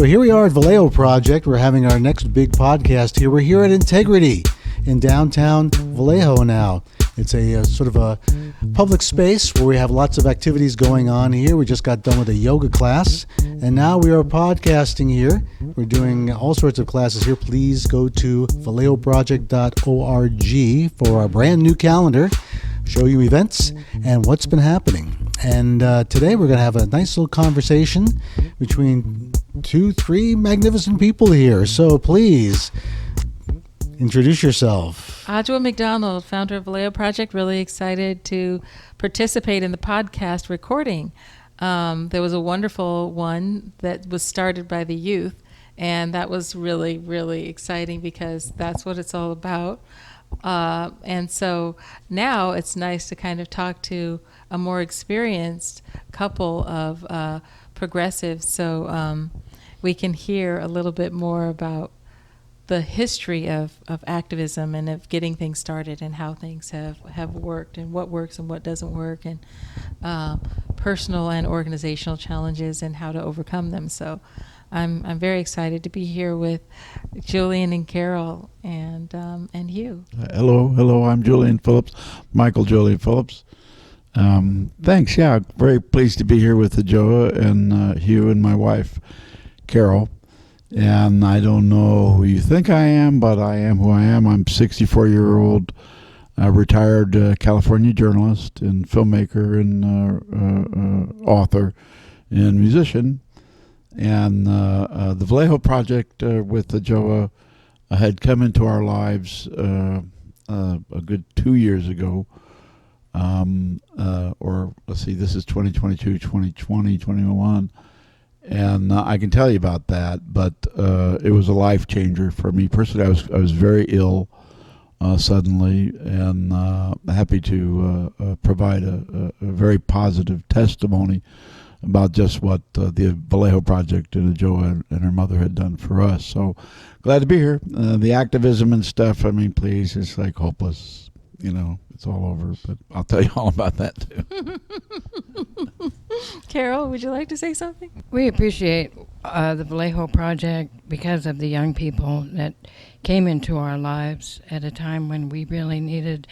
So here we are at Vallejo Project. We're having our next big podcast here. We're here at Integrity in downtown Vallejo now. It's a sort of a public space where we have lots of activities going on here. We just got done with a yoga class, and now we are podcasting here. We're doing all sorts of classes here. Please go to vallejoproject.org for our brand new calendar, show you events and what's been happening. And today we're going to have a nice little conversation between 2-3 magnificent people here. So please introduce yourself. Ajwa Mcdonald, founder of Vallejo Project, really excited to participate in the podcast recording. There was a wonderful one that was started by the youth, and that was really, really exciting because that's what it's all about. And so now it's nice to kind of talk to a more experienced couple of progressives so we can hear a little bit more about the history of activism and of getting things started and how things have worked and what works and what doesn't work and personal and organizational challenges and how to overcome them. So I'm very excited to be here with Julian and Carol and Hugh. Hello, I'm Julian Phillips, Michael Julian Phillips. Thanks, yeah, very pleased to be here with Adjoa and Hugh and my wife, Carol. And I don't know who you think I am, but I am who I am. I'm 64-year-old retired California journalist and filmmaker and author and musician. And the Vallejo Project with Adjoa had come into our lives a good 2 years ago. Or let's see, this is 2022, 2020, 2021. And I can tell you about that, but it was a life changer for me personally. I was very ill suddenly, and happy to provide a very positive testimony about just what the Vallejo Project and Adjoa and her mother had done for us. So glad to be here. The activism and stuff, I mean, please, it's like hopeless. You know, it's all over, but I'll tell you all about that too. Carol, would you like to say something? We appreciate the Vallejo Project because of the young people that came into our lives at a time when we really needed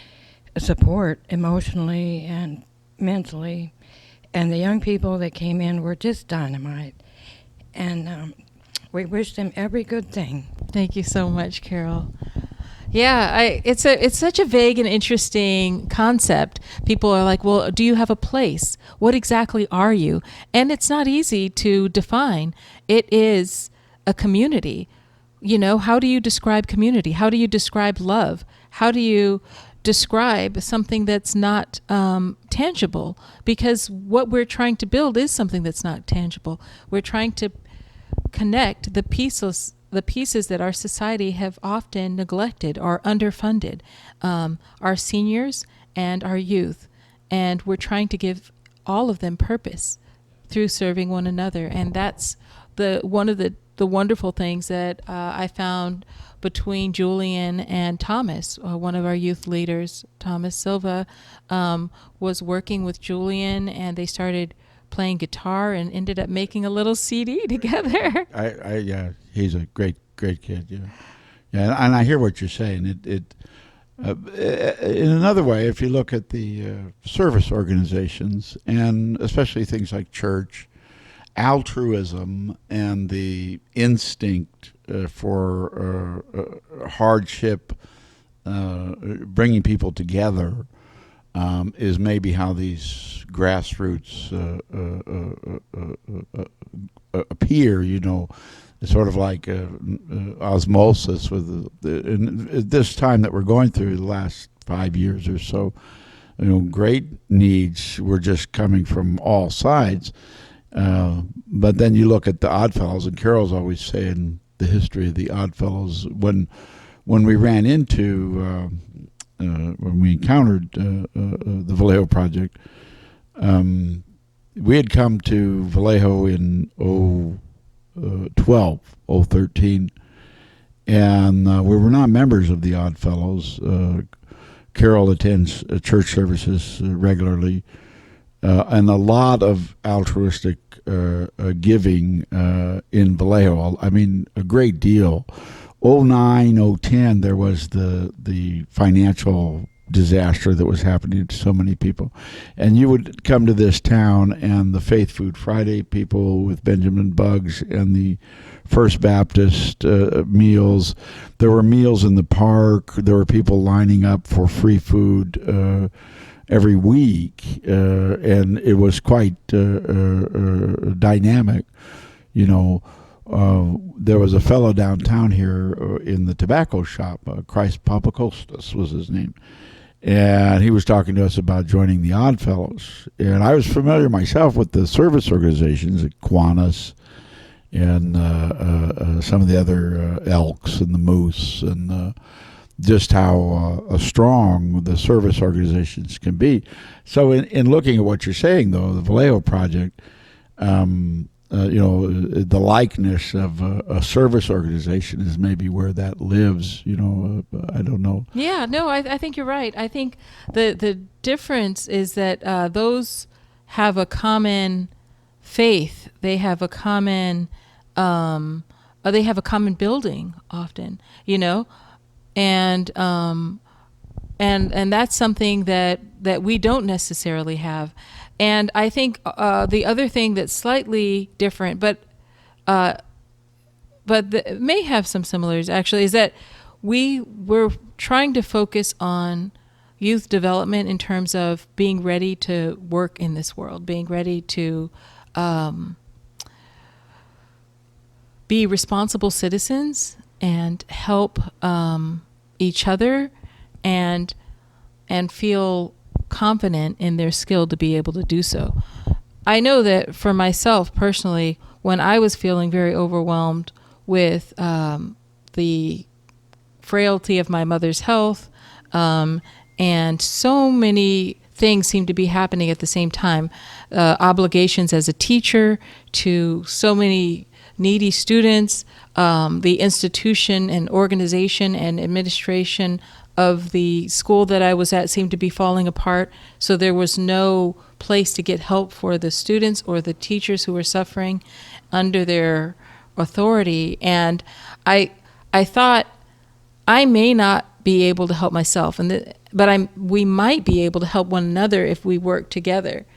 support emotionally and mentally. And the young people that came in were just dynamite. And we wish them every good thing. Thank you so much, Carol. Yeah, it's such a vague and interesting concept. People are like, well, do you have a place? What exactly are you? And it's not easy to define. It is a community. You know, how do you describe community? How do you describe love? How do you describe something that's not tangible? Because what we're trying to build is something that's not tangible. We're trying to connect the pieces that our society have often neglected or underfunded, our seniors and our youth. And we're trying to give all of them purpose through serving one another. And that's one of the wonderful things that I found between Julian and Thomas, one of our youth leaders, Thomas Silva, was working with Julian, and they started playing guitar and ended up making a little CD together. Yeah, he's a great kid. Yeah, and I hear what you're saying. It in another way, if you look at the service organizations and especially things like church, altruism and the instinct for hardship, bringing people together. Is maybe how these grassroots appear, you know, sort of like osmosis with this time that we're going through the last 5 years or so. You know, great needs were just coming from all sides. But then you look at the Oddfellows, and Carol's always saying the history of the Oddfellows. When we ran into when we encountered the Vallejo Project, we had come to Vallejo in 2013, and we were not members of the Oddfellows. Carol attends church services regularly. and a lot of altruistic giving in Vallejo. I mean, a great deal. 2009, 2010, there was the financial disaster that was happening to so many people. And you would come to this town, and the Faith Food Friday people with Benjamin Buggs and the First Baptist meals. There were meals in the park. There were people lining up for free food every week, and it was quite dynamic. You know, there was a fellow downtown here in the tobacco shop, Christ Papakostas was his name, and he was talking to us about joining the Odd Fellows. And I was familiar myself with the service organizations at Kiwanis and some of the other Elks and the Moose, and just how strong the service organizations can be. So in looking at what you're saying, though, the Vallejo Project, the likeness of a service organization is maybe where that lives. I don't know. Yeah, no, I think you're right. I think the difference is that those have a common faith. They have a common building often. And that's something that we don't necessarily have. And I think the other thing that's slightly different, but may have some similarities actually, is that we're trying to focus on youth development in terms of being ready to work in this world, being ready to be responsible citizens and help each other and feel confident in their skill to be able to do so. I know that for myself personally, when I was feeling very overwhelmed with the frailty of my mother's health, and so many things seemed to be happening at the same time, obligations as a teacher to so many needy students, the institution and organization and administration of the school that I was at seemed to be falling apart. So there was no place to get help for the students or the teachers who were suffering under their authority. And I thought I may not be able to help myself, but we might be able to help one another if we work together.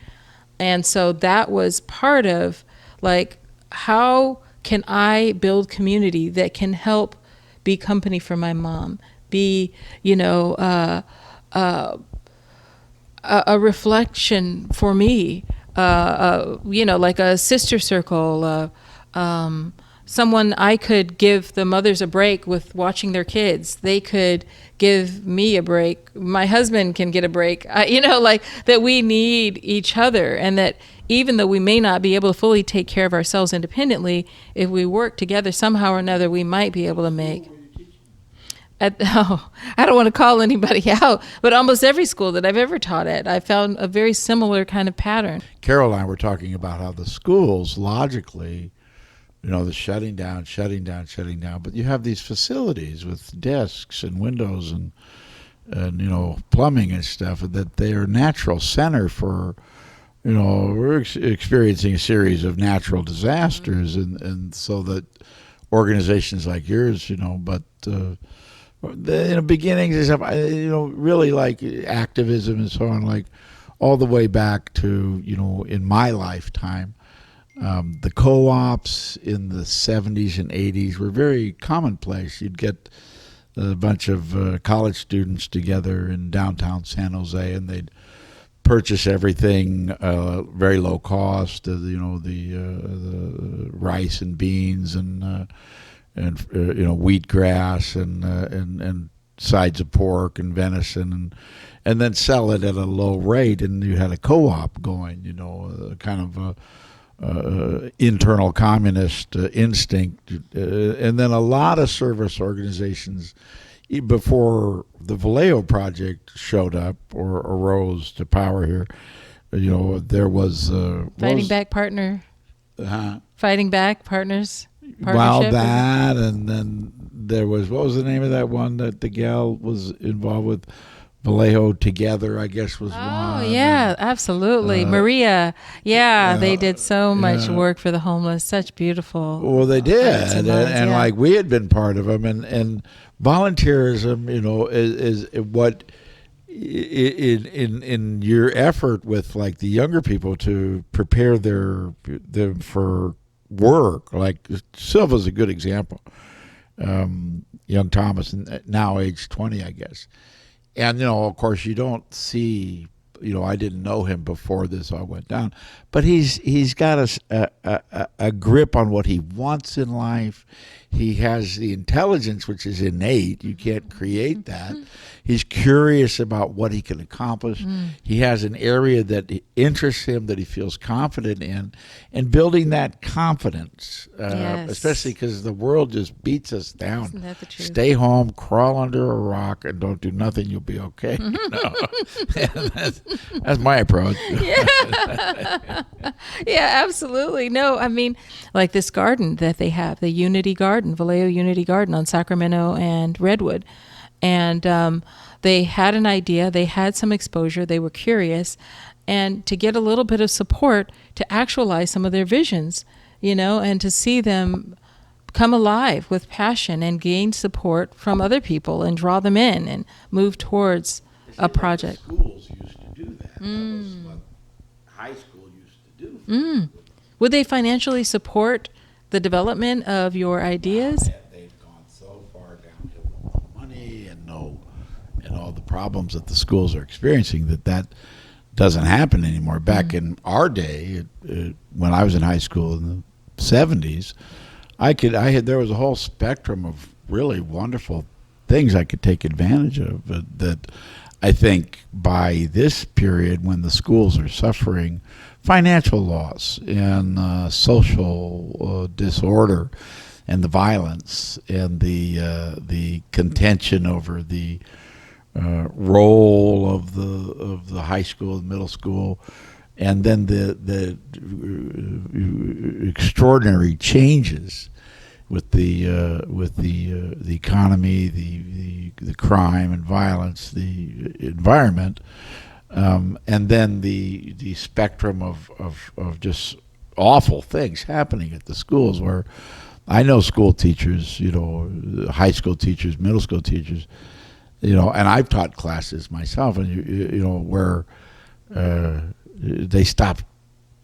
And so that was part of, like, how can I build community that can help be company for my mom, be, a reflection for me, like a sister circle, someone I could give the mothers a break with watching their kids. They could give me a break. My husband can get a break. That we need each other, and that even though we may not be able to fully take care of ourselves independently, if we work together somehow or another, we might be able to make. I don't want to call anybody out, but almost every school that I've ever taught at, I found a very similar kind of pattern. Carol and I were talking about how the schools, logically, the shutting down, but you have these facilities with desks and windows and plumbing and stuff, that they are natural center for, we're experiencing a series of natural disasters, and so that organizations like yours, but the beginnings and stuff, really like activism and so on, like all the way back to, in my lifetime, the co-ops in the 70s and 80s were very commonplace. You'd get a bunch of college students together in downtown San Jose, and they'd purchase everything very low cost, the rice and beans and wheatgrass and sides of pork and venison, and then sell it at a low rate, and you had a co-op going, kind of internal communist instinct, and then a lot of service organizations before the Vallejo Project showed up or arose to power here. There was Fighting Back Partners. Well, that, and then there was, what was the name of that one that the gal was involved with? Vallejo Together, I guess, was Oh, one. yeah, absolutely. Maria, they did so much yeah. work for the homeless. Such beautiful. Well, they hearts did, minds, and yeah. like we had been part of them, and volunteerism, is what in your effort with like the younger people to prepare them for work. Like Silva's a good example. Young Thomas, now age 20, I guess. And, of course, you don't see, I didn't know him before this all went down, but he's got a grip on what he wants in life. He has the intelligence, which is innate. You can't create that. He's curious about what he can accomplish. He has an area that interests him, that he feels confident in, and building that confidence, Yes. especially because the world just beats us down. Isn't that the truth? Stay home, crawl under a rock, and don't do nothing. You'll be okay. That's my approach. Yeah, absolutely. No, I mean, like this garden that they have, the Unity Garden, Vallejo Unity Garden on Sacramento and Redwood. And they had an idea, they had some exposure, they were curious, and to get a little bit of support to actualize some of their visions, and to see them come alive with passion and gain support from other people and draw them in and move towards a project. Schools used to do that. That was what high school used to do. Would they financially support the development of your ideas? They've gone so far downhill with no money and all the problems that the schools are experiencing that doesn't happen anymore. Back in our day, when I was in high school in the 70s, there was a whole spectrum of really wonderful things I could take advantage of. That I think by this period, when the schools are suffering financial loss and social disorder, and the violence and the contention over the role of the high school and middle school, and then the extraordinary changes with the economy, the crime and violence, the environment, and then the spectrum of just awful things happening at the schools. Where I know school teachers, high school teachers, middle school teachers, and I've taught classes myself, and where they stopped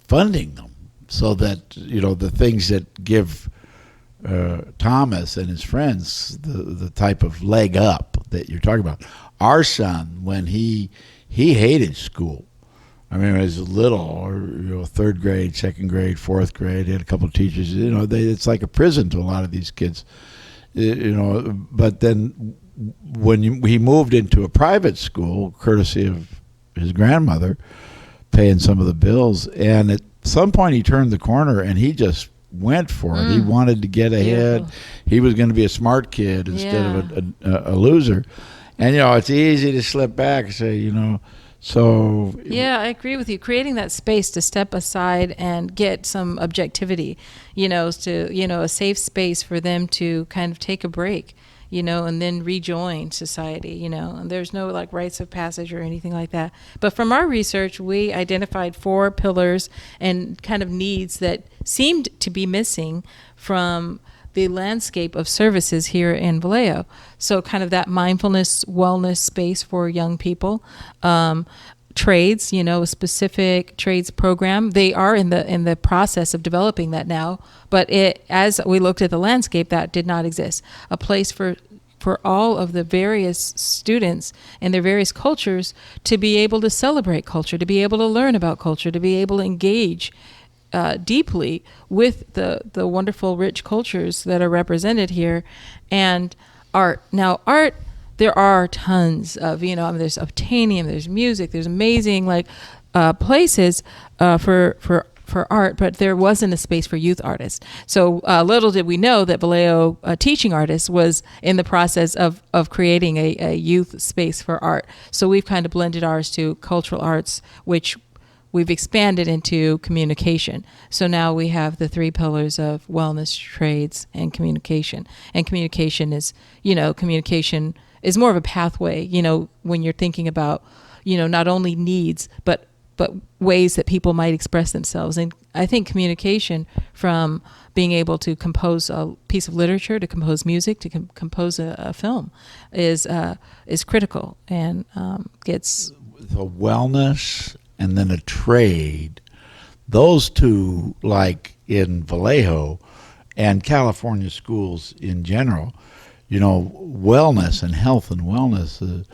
funding them, so that the things that give Thomas and his friends the type of leg up that you're talking about. Our son, when he hated school. I mean, when he was little, or third grade, second grade, fourth grade, he had a couple of teachers. It's like a prison to a lot of these kids. But then when he moved into a private school, courtesy of his grandmother, paying some of the bills, and at some point he turned the corner and he just went for it. He wanted to get ahead. Beautiful. He was going to be a smart kid instead of a loser. And it's easy to slip back and say, so. Yeah, I agree with you. Creating that space to step aside and get some objectivity, a safe space for them to kind of take a break, and then rejoin society, and there's no like rites of passage or anything like that. But from our research, we identified 4 pillars and kind of needs that seemed to be missing from the landscape of services here in Vallejo. So kind of that mindfulness, wellness space for young people, trades, a specific trades program. They are in the process of developing that now, but as we looked at the landscape, that did not exist. A place for all of the various students and their various cultures to be able to celebrate culture, to be able to learn about culture, to be able to engage deeply with the wonderful, rich cultures that are represented here, and art. Now, art, there are tons of, there's Obtainium, there's music, there's amazing places for art, but there wasn't a space for youth artists. So little did we know that Vallejo Teaching Artists was in the process of creating a youth space for art. So we've kind of blended ours to cultural arts, which we've expanded into communication. So now we have the 3 pillars of wellness, trades, and communication. And communication is, communication is more of a pathway, when you're thinking about, not only needs, but ways that people might express themselves. And I think communication, from being able to compose a piece of literature, to compose music, to compose a film, is critical, and gets the wellness and then a trade. Those two, like in Vallejo and California schools in general, wellness and health and wellness.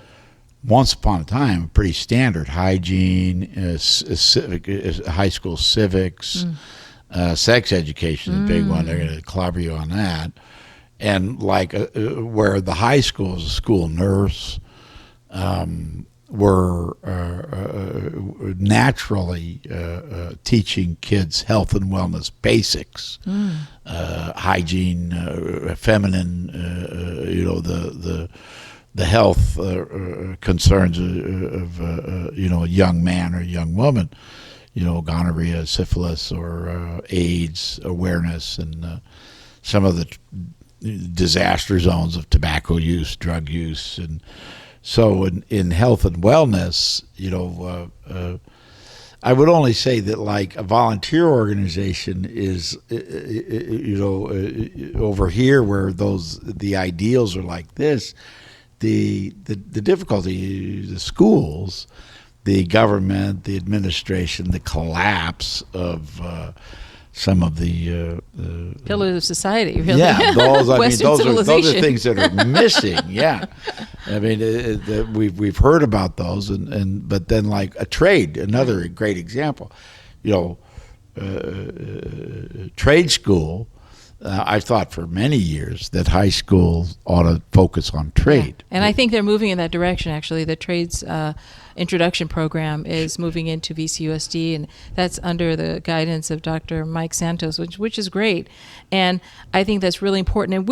Once upon a time, pretty standard hygiene, high school civics, sex education is a big one. They're going to clobber you on that. And where the high school is a school nurse, were naturally teaching kids health and wellness basics, hygiene, feminine, the health concerns of a young man or a young woman, gonorrhea, syphilis, or AIDS awareness, and some of the disaster zones of tobacco use, drug use. And so in health and wellness, I would only say that like a volunteer organization is, over here where the ideals are like this. The difficulty, the schools, the government, the administration, the collapse of some of the pillars of society. Really. Yeah, those are things that are missing. Yeah, I mean, we've heard about those, but then like a trade, another great example. Trade school. I've thought for many years that high schools ought to focus on trade. Yeah. And I think they're moving in that direction, actually. The trades introduction program is moving into VCUSD, and that's under the guidance of Dr. Mike Santos, which is great. And I think that's really important. And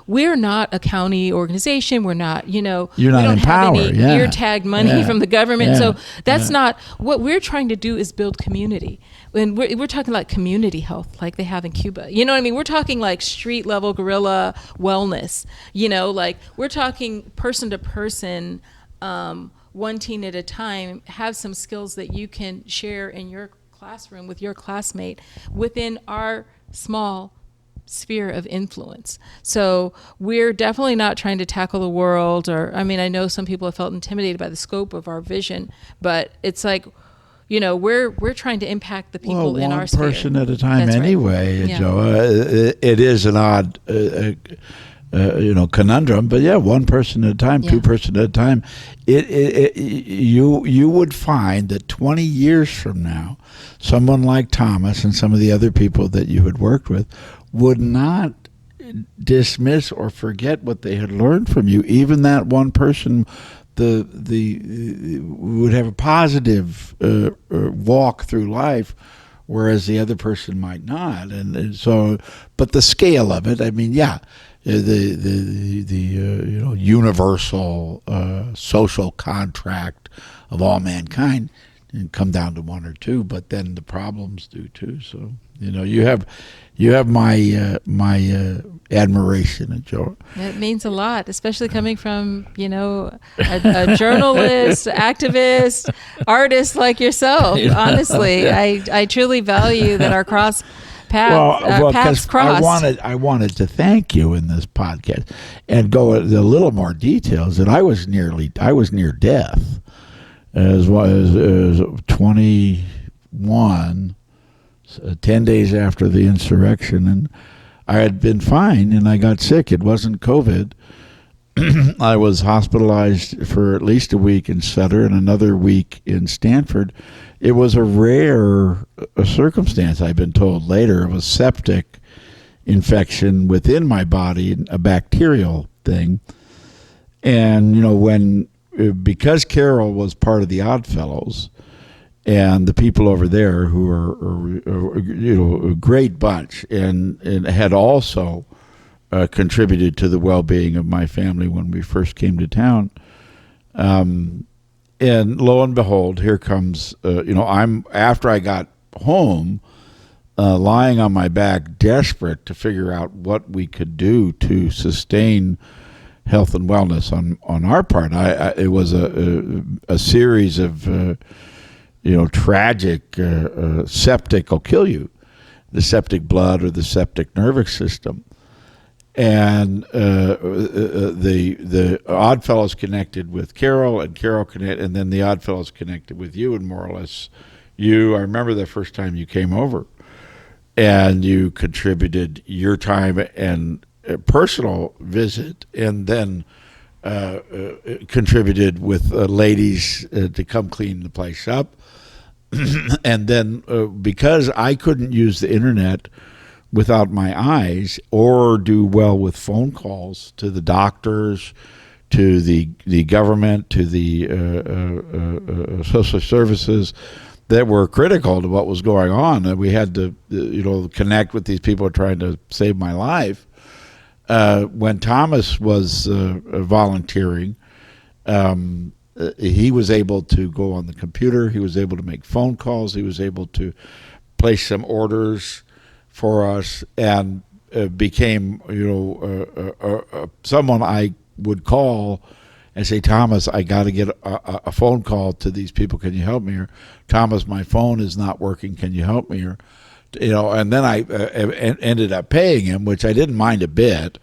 we're not a county organization. We're not, You're not we don't have any ear-tagged money from the government. So that's not, what we're trying to do is build community. And we're talking like community health, like they have in Cuba. You know what I mean? We're talking like street level guerrilla wellness. Like we're talking person to person, one teen at a time. Have some skills that you can share in your classroom with your classmate within our small sphere of influence. So we're definitely not trying to tackle the world, I know some people have felt intimidated by the scope of our vision, but it's like, we're trying to impact the people in our sphere. One person at a time. That's anyway, right. Adjoa. It is an odd, conundrum, but yeah, one person at a time, two person at a time. You would find that 20 years from now, someone like Thomas and some of the other people that you had worked with would not dismiss or forget what they had learned from you. Even that one person would have a positive walk through life, whereas the other person might not. And so, but the scale of it, the universal social contract of all mankind can come down to one or two, but then the problems do too. So you have my admiration, Adjoa. It means a lot, especially coming from a journalist, activist, artist like yourself. Honestly, I truly value that our paths cross. I wanted to thank you in this podcast and go into a little more details. That I was near death as 21. 10 days after the insurrection, and I had been fine, and I got sick. It wasn't COVID. I was hospitalized for at least a week in Sutter and another week in Stanford. It was a rare circumstance, I've been told later, of a septic infection within my body, a bacterial thing. And, because Carol was part of the Oddfellows, and the people over there who are a great bunch, and had also contributed to the well-being of my family when we first came to town. And lo and behold, here comes, after I got home, lying on my back, desperate to figure out what we could do to sustain health and wellness on our part. It was a series of tragic septic will kill you, the septic blood or the septic nervous system. And the Oddfellows connected with Carol, and Carol connected, and then the Oddfellows connected with you, and more or less I remember the first time you came over, and you contributed your time and a personal visit, and then contributed with ladies to come clean the place up. And then because I couldn't use the internet without my eyes or do well with phone calls to the doctors, to the government, to the social services that were critical to what was going on, and we had to connect with these people trying to save my life. When Thomas was volunteering, he was able to go on the computer. He was able to make phone calls. He was able to place some orders for us, and became someone I would call and say, Thomas, I got to get a phone call to these people. Can you help me? Or Thomas, my phone is not working. Can you help me? Or and then I ended up paying him, which I didn't mind a bit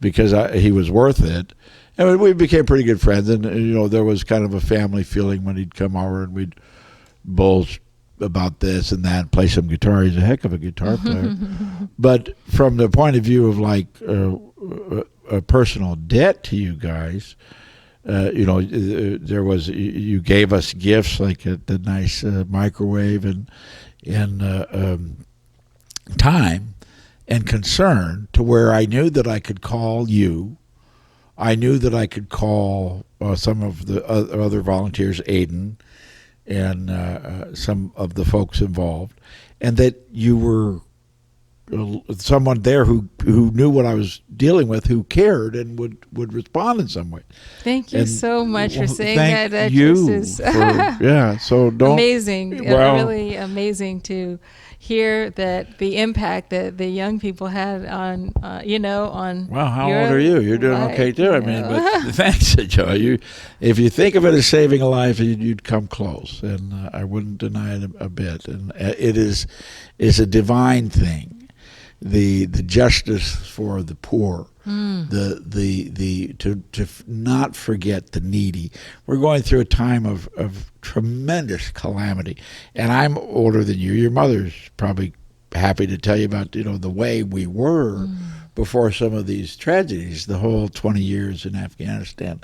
because he was worth it. And we became pretty good friends. And, there was kind of a family feeling when he'd come over and we'd bullshit about this and that, play some guitar. He's a heck of a guitar player. But from the point of view of like a personal debt to you guys, there was, you gave us gifts like the nice microwave and time and concern, to where I knew that I could call you. I knew that I could call some of the other volunteers, Aiden, and some of the folks involved, and that you were someone there who knew what I was dealing with, who cared and would respond in some way. Thank you so much for saying that. Thank you. So don't. Amazing. Well, really amazing to hear that the impact that the young people had on, on. Well, how old are you? You're doing life, okay too. I mean, but thanks, Adjoa. If you think of it as saving a life, you'd come close, and I wouldn't deny it a bit. And it's a divine thing. The justice for the poor, to not forget the needy. We're going through a time of tremendous calamity, and I'm older than you. Your mother's probably happy to tell you about the way we were before some of these tragedies. The whole 20 years in Afghanistan,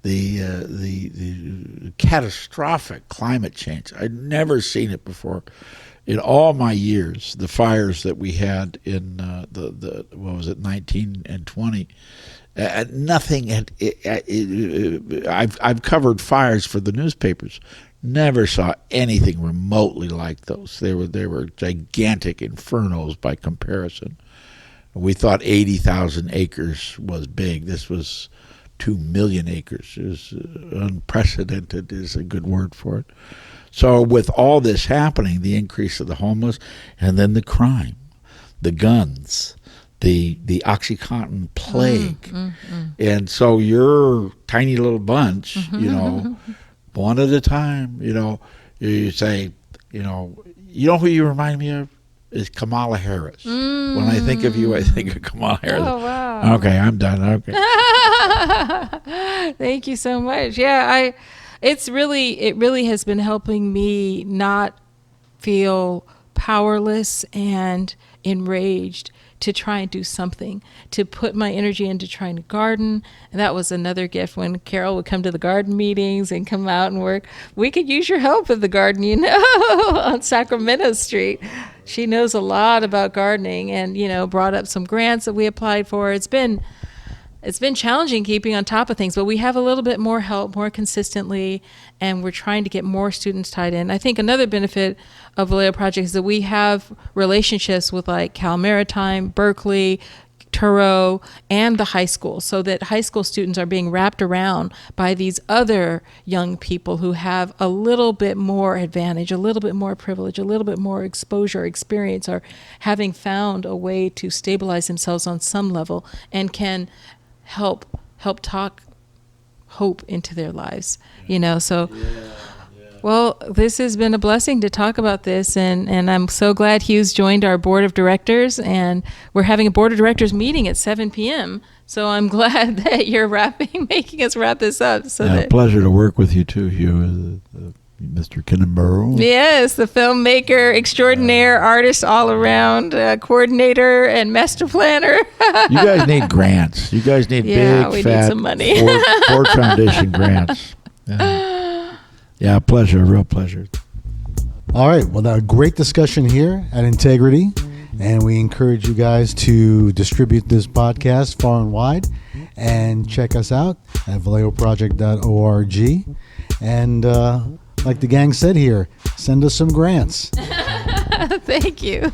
the catastrophic climate change. I'd never seen it before. In all my years, the fires that we had in what was it, 19 and 20, nothing had. I've covered fires for the newspapers. Never saw anything remotely like those. They were gigantic infernos by comparison. We thought 80,000 acres was big. This was 2 million acres. It was unprecedented is a good word for it. So with all this happening, the increase of the homeless, and then the crime, the guns, the OxyContin plague. And so your tiny little bunch, one at a time, you say, you know who you remind me of? Is Kamala Harris. When I think of you, I think of Kamala Harris. Oh, wow. Okay, I'm done. Okay. Thank you so much. Yeah, it really has been helping me not feel powerless and enraged to try and do something, to put my energy into trying to garden. And that was another gift when Carol would come to the garden meetings and come out and work. We could use your help with the garden, on Sacramento Street. She knows a lot about gardening and, brought up some grants that we applied for. It's been challenging keeping on top of things, but we have a little bit more help more consistently, and we're trying to get more students tied in. I think another benefit of Vallejo Project is that we have relationships with like Cal Maritime, Berkeley, Turo, and the high school, so that high school students are being wrapped around by these other young people who have a little bit more advantage, a little bit more privilege, a little bit more exposure, experience, or having found a way to stabilize themselves on some level and can help help talk hope into their lives, you know. So well, this has been a blessing to talk about this, and I'm so glad Hugh's joined our board of directors, and we're having a board of directors meeting at 7 p.m. So I'm glad that you're making us wrap this up. So that, pleasure to work with you too, Hugh, Mr. Kinnenborough. Yes, the filmmaker extraordinaire, artist all around, coordinator and master planner. You guys need grants. You guys need big, we fat need some money. Ford Foundation grants. Yeah, pleasure, real pleasure. All right. Well, a great discussion here at Integrity, and we encourage you guys to distribute this podcast far and wide, and check us out at vallejoproject.org. And like the gang said here, send us some grants. Thank you.